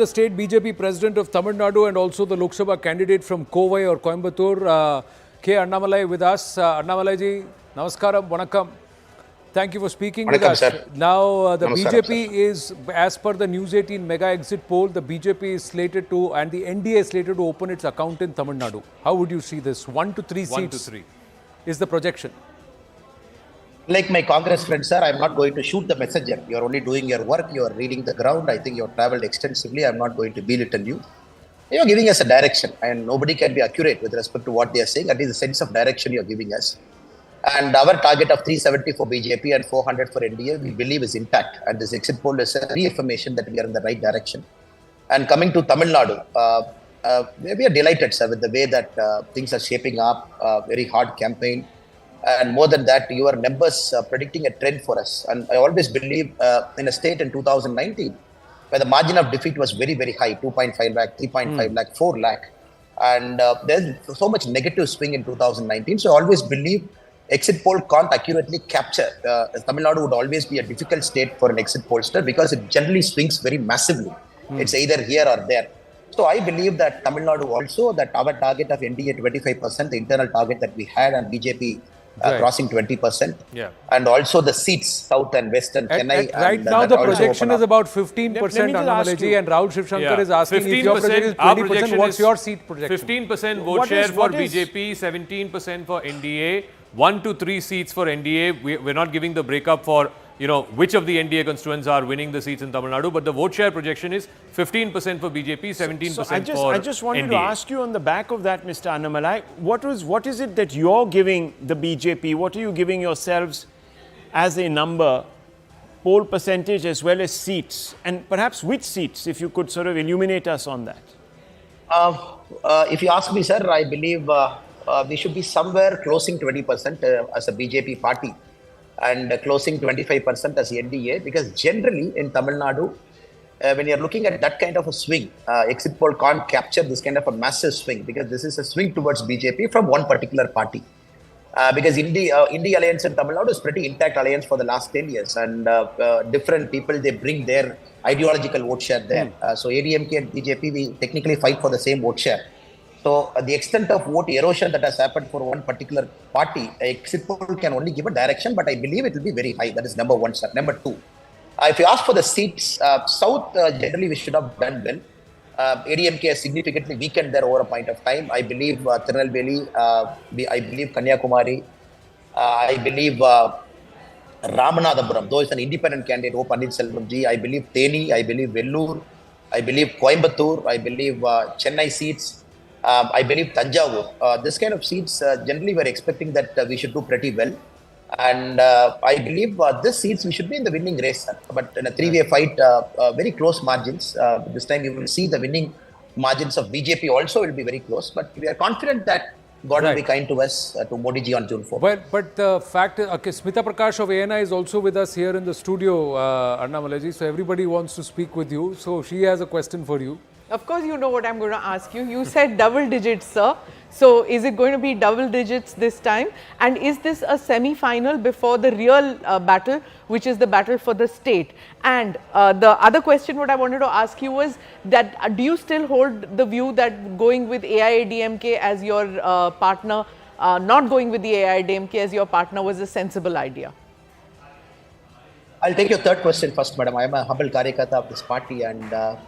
the state BJP president of Tamil Nadu and also the Lok Sabha candidate from Kovai or Coimbatore, K. Annamalai with us. Annamalai ji, namaskaram, vanakkam. Thank you for speaking with us. Sir. Now, the Namaskaram, BJP sir. is, as per the News 18 mega exit poll, the BJP is slated to, and the NDA is slated to open its account in Tamil Nadu. How would you see this? 1 to 3 seats 1 to 3 is the projection. Like my Congress friends, sir, I'm not going to shoot the messenger. You're only doing your work. You're reading the ground. I think you've traveled extensively. I'm not going to belittle you. You're giving us a direction, and nobody can be accurate with respect to what they are saying. At least the sense of direction you're giving us. And our target of 370 for BJP and 400 for NDA, we believe is intact. And this exit poll is a reaffirmation that we are in the right direction. And coming to Tamil Nadu, we are delighted, sir, with the way that things are shaping up. Very hard campaign. And more than that, your numbers predicting a trend for us. And I always believe in a state in 2019, where the margin of defeat was very, very high, 2.5 lakh, 3.5 lakh, 4 lakh. And there's so much negative swing in 2019. So I always believe exit poll can't accurately capture. Tamil Nadu would always be a difficult state for an exit pollster because it generally swings very massively. It's either here or there. So I believe that Tamil Nadu also, that our target of NDA 25%, the internal target that we had, and BJP crossing 20%. Yeah. And also the seats, South and West and Chennai. Right now, the projection is about 15%, Annamalai, and Rahul Shivshankar is asking if your projection is 20%, what's your seat projection? 15% vote share for BJP, 17% for NDA, 1 to 3 seats for NDA. We're not giving the breakup for which of the NDA constituents are winning the seats in Tamil Nadu, but the vote share projection is 15% for BJP, 17% for I just wanted NDA. to ask you on the back of that, Mr. Annamalai, what is it that you're giving the BJP? What are you giving yourselves as a number, poll percentage as well as seats? And perhaps which seats, if you could sort of illuminate us on that? If you ask me, sir, I believe we should be somewhere closing 20% as a BJP party, and closing 25% as NDA, because generally in Tamil Nadu, when you're looking at that kind of a swing, exit poll can't capture this kind of a massive swing, because this is a swing towards BJP from one particular party. Because India alliance in Tamil Nadu is pretty intact alliance for the last 10 years, and different people, they bring their ideological vote share there. So ADMK and BJP, we technically fight for the same vote share. So the extent of vote erosion that has happened for one particular party, exit poll can only give a direction, but I believe it will be very high. That is number one, sir. Number two, if you ask for the seats, South, generally we should have done well. ADMK has significantly weakened there over a point of time. I believe Tirunelveli, I believe Kanyakumari, I believe Ramanathapuram, though it's an independent candidate, O Pannirselvam ji, I believe Theni, I believe Vellore, I believe Coimbatore, I believe Chennai seats. I believe Tanjavur. This kind of seats, generally we're expecting that we should do pretty well. And I believe this seats we should be in the winning race, sir. But in a three-way fight, very close margins. This time you will see the winning margins of BJP also will be very close. But we are confident that God will be kind to us, to Modi ji on June 4th. But the fact is, okay, Smita Prakash of ANI is also with us here in the studio, Annamalai ji. So everybody wants to speak with you. So she has a question for you. Of course, you know what I'm going to ask you. You said double digits, sir. So is it going to be double digits this time? And is this a semi-final before the real battle, which is the battle for the state? And the other question what I wanted to ask you was that do you still hold the view that going with AIADMK as your partner, not going with the AIADMK as your partner was a sensible idea? I'll take your third question first, madam. I am a humble Karyakata of this party, and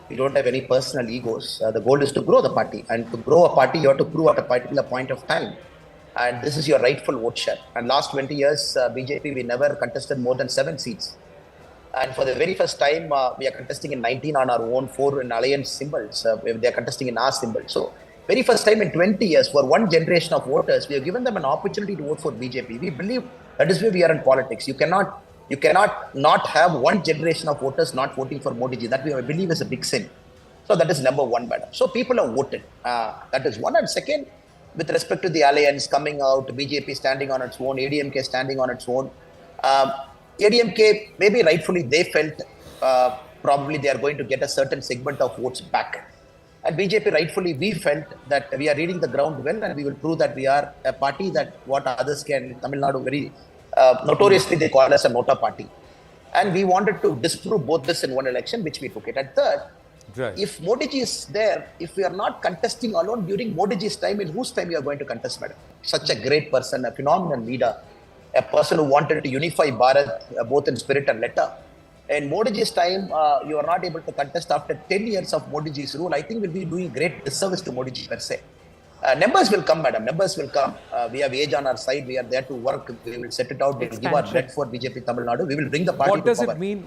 we don't have any personal egos. The goal is to grow the party, and to grow a party, you have to prove at a particular point of time. And this is your rightful vote share. And last 20 years, BJP, we never contested more than 7 seats. And for the very first time, we are contesting in 19 on our own, 4 in alliance symbols. They are contesting in our symbol. So, very first time in 20 years, for one generation of voters, we have given them an opportunity to vote for BJP. We believe that is where we are in politics. You cannot not have one generation of voters not voting for Modi ji. That we believe is a big sin. So that is number one, madam. So people have voted. That is one. And second, with respect to the alliance coming out, BJP standing on its own, ADMK standing on its own. ADMK, maybe rightfully they felt probably they are going to get a certain segment of votes back. And BJP, rightfully, we felt that we are reading the ground well, and we will prove that we are a party that what others can, Tamil Nadu very notoriously they call us a Nota party. And we wanted to disprove both this in one election, which we took it. And third, Right. If Modi ji is there, if we are not contesting alone during Modi ji's time, in whose time you are going to contest, madam? Such a great person, a phenomenal leader, a person who wanted to unify Bharat both in spirit and letter. In Modi ji's time, you are not able to contest after 10 years of Modi ji's rule. I think we'll be doing great disservice to Modi ji per se. Numbers will come, madam. Numbers will come. We have age on our side. We are there to work. We will set it out. We will give our blood for BJP Tamil Nadu. We will bring the party What does to power. it mean?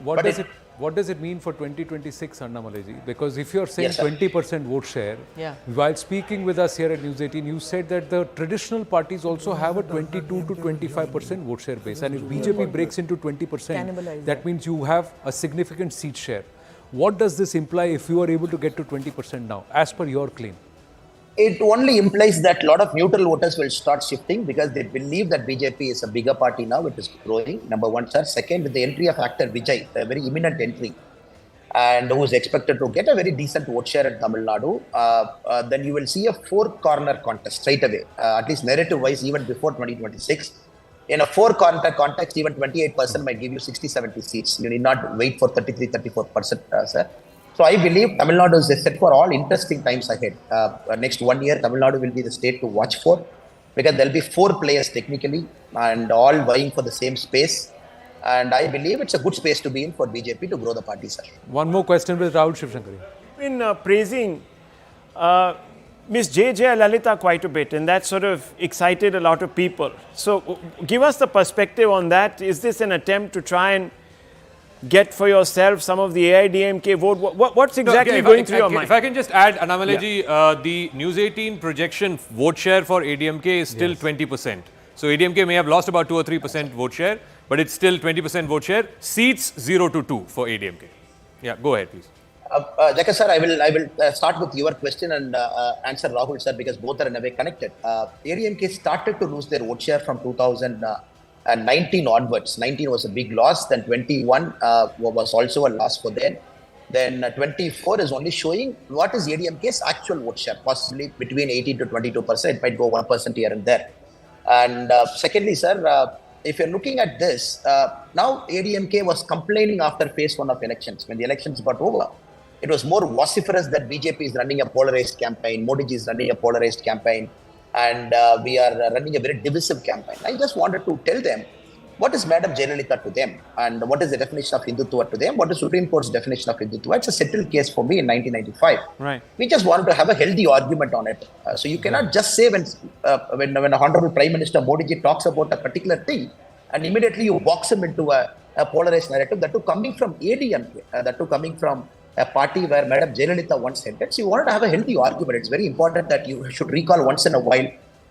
What does it mean for 2026, Annamalai ji? Because if you are saying Yes, sir. 20% vote share, Yeah. while speaking with us here at News 18, you said that the traditional parties also have a 22 to 25% vote share base, and if BJP breaks into 20%, that means you have a significant seat share. What does this imply if you are able to get to 20% now, as per your claim? It only implies that a lot of neutral voters will start shifting because they believe that BJP is a bigger party now. It is growing. Number one, sir. Second, with the entry of actor Vijay, a very imminent entry, and who is expected to get a very decent vote share in Tamil Nadu, then you will see a four-corner contest straight away, at least narrative-wise, even before 2026. In a four-corner context, even 28% might give you 60-70 seats. You need not wait for 33-34%, sir. So I believe Tamil Nadu is set for all interesting times ahead. Next 1 year, Tamil Nadu will be the state to watch for because there will be 4 players technically and all vying for the same space. And I believe it's a good space to be in for BJP to grow the party, sir. One more question with Rahul Shivshankari. Been praising Miss J.J. Lalita quite a bit, and that sort of excited a lot of people. So give us the perspective on that. Is this an attempt to try and get for yourself some of the AIDMK vote? What's exactly going through your mind? If I can just add, Annamalai ji, the News 18 projection vote share for ADMK is still 20%. So ADMK may have lost about 2 or 3% vote share, but it's still 20% vote share. Seats 0 to 2 for ADMK. Yeah, go ahead, please. Jaka sir, I will start with your question and answer Rahul sir because both are in a way connected. ADMK started to lose their vote share from 2019 onwards. 19 was a big loss. Then 21 was also a loss for them. Then 24 is only showing what is ADMK's actual vote share, possibly between 18 to 22%. It might go 1% here and there. And secondly, sir, if you're looking at this, now ADMK was complaining after phase 1 of elections. When the elections got over, it was more vociferous that BJP is running a polarized campaign, Modi ji is running a polarized campaign, and we are running a very divisive campaign. I just wanted to tell them, what is Madam Jayalalitha to them? And what is the definition of Hindutva to them? What is Supreme Court's definition of Hindutva? It's a settled case for me in 1995. Right. We just wanted to have a healthy argument on it. So you cannot just say when a Honorable Prime Minister Modi ji talks about a particular thing, and immediately you box him into a polarized narrative, that too coming from ADMK, that too coming from a party where Madam Jayalalitha once headed. So you wanted to have a healthy argument. It's very important that you should recall once in a while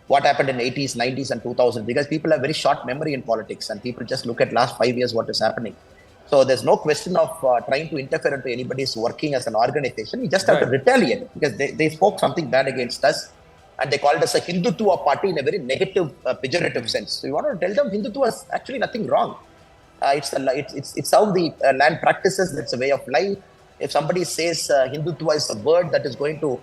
what happened in 80s, 90s and 2000 because people have very short memory in politics and people just look at last 5 years what is happening. So there's no question of trying to interfere into anybody's working as an organization. You just have to retaliate because they spoke something bad against us and they called us a Hindutva party in a very negative, pejorative sense. So you want to tell them Hindutva is actually nothing wrong. It's how the land practices. That's a way of life. If somebody says Hindutva is a word that is going to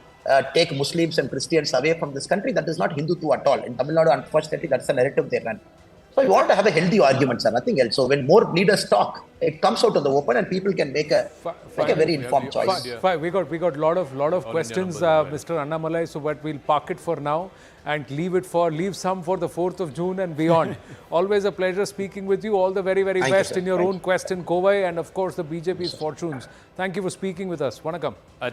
take Muslims and Christians away from this country, that is not Hindutva at all. In Tamil Nadu, unfortunately, that's the narrative they run. So you want to have a healthy argument, sir, nothing else. So when more leaders talk, it comes out of the open and people can make a very informed choice. We got lot of questions, Mr. Annamalai, so but we'll park it for now and leave some for the 4th of June and beyond. Always a pleasure speaking with you. All the very best in your own quest in Kovai and of course the BJP's fortunes. Thank you for speaking with us. Vanakkam.